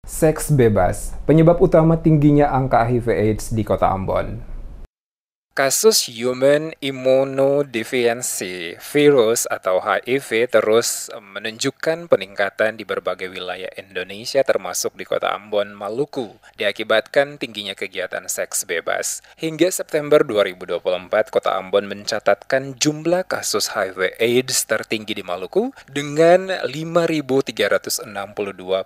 Seks bebas, penyebab utama tingginya angka HIV/AIDS di Kota Ambon. Kasus Human Immunodeficiency Virus atau HIV terus menunjukkan peningkatan di berbagai wilayah Indonesia termasuk di Kota Ambon, Maluku, diakibatkan tingginya kegiatan seks bebas. Hingga September 2024, Kota Ambon mencatatkan jumlah kasus HIV/AIDS tertinggi di Maluku dengan 5.362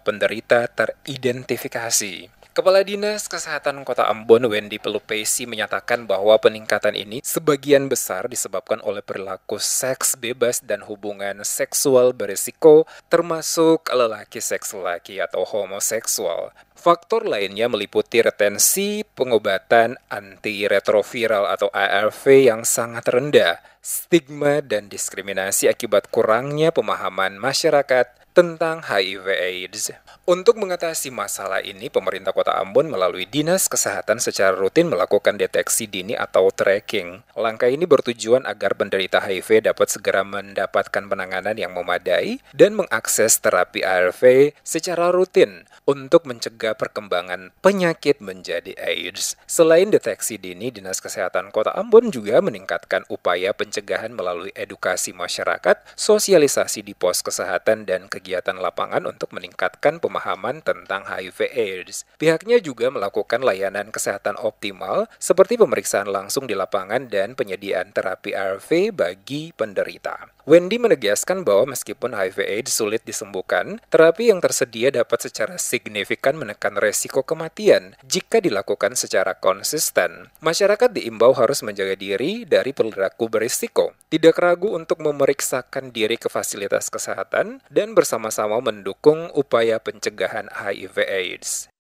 penderita teridentifikasi. Kepala Dinas Kesehatan Kota Ambon, Wendy Pelupesi, menyatakan bahwa peningkatan ini sebagian besar disebabkan oleh perilaku seks bebas dan hubungan seksual berisiko, termasuk lelaki seks lelaki atau homoseksual. Faktor lainnya meliputi retensi pengobatan antiretroviral atau ARV yang sangat rendah, stigma dan diskriminasi akibat kurangnya pemahaman masyarakat tentang HIV/AIDS. Untuk mengatasi masalah ini, pemerintah Kota Ambon melalui Dinas Kesehatan secara rutin melakukan deteksi dini atau tracking. Langkah ini bertujuan agar penderita HIV dapat segera mendapatkan penanganan yang memadai dan mengakses terapi ARV secara rutin untuk mencegah perkembangan penyakit menjadi AIDS. Selain deteksi dini, Dinas Kesehatan Kota Ambon juga meningkatkan upaya pencegahan melalui edukasi masyarakat, sosialisasi di pos kesehatan, dan kegiatan lapangan untuk meningkatkan pemahaman tentang HIV/AIDS. Pihaknya juga melakukan layanan kesehatan optimal seperti pemeriksaan langsung di lapangan dan penyediaan terapi ARV bagi penderita. Wendy menegaskan bahwa meskipun HIV/AIDS sulit disembuhkan, terapi yang tersedia dapat secara signifikan menekan resiko kematian jika dilakukan secara konsisten. Masyarakat diimbau harus menjaga diri dari perilaku berisiko, tidak ragu untuk memeriksakan diri ke fasilitas kesehatan, dan bersama-sama mendukung upaya pencegahan HIV/AIDS.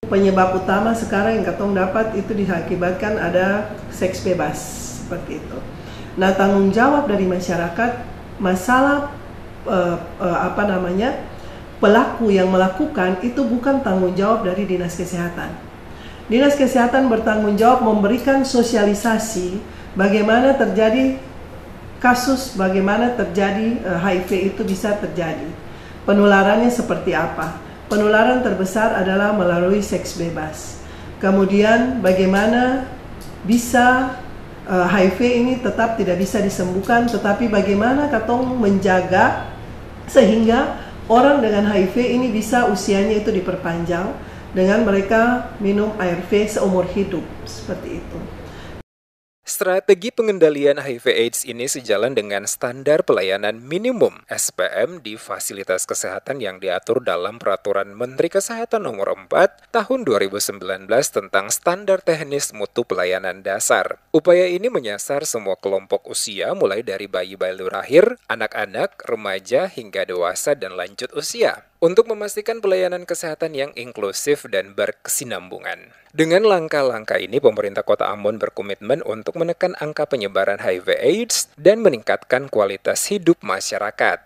Penyebab utama sekarang yang katong dapat itu diakibatkan ada seks bebas seperti itu. Nah, tanggung jawab dari masyarakat masalah pelaku yang melakukan itu bukan tanggung jawab dari Dinas Kesehatan. Dinas Kesehatan bertanggung jawab memberikan sosialisasi bagaimana terjadi kasus, bagaimana terjadi HIV itu bisa terjadi. Penularannya seperti apa? Penularan terbesar adalah melalui seks bebas. Kemudian bagaimana bisa HIV ini tetap tidak bisa disembuhkan, tetapi bagaimana katong menjaga sehingga orang dengan HIV ini bisa usianya itu diperpanjang dengan mereka minum ARV seumur hidup, seperti itu. Strategi pengendalian HIV/AIDS ini sejalan dengan standar pelayanan minimum SPM di fasilitas kesehatan yang diatur dalam Peraturan Menteri Kesehatan Nomor 4 Tahun 2019 tentang Standar Teknis Mutu Pelayanan Dasar. Upaya ini menyasar semua kelompok usia mulai dari bayi baru lahir, anak-anak, remaja, hingga dewasa dan lanjut usia, untuk memastikan pelayanan kesehatan yang inklusif dan berkesinambungan. Dengan langkah-langkah ini, pemerintah Kota Ambon berkomitmen untuk menekan angka penyebaran HIV/AIDS dan meningkatkan kualitas hidup masyarakat.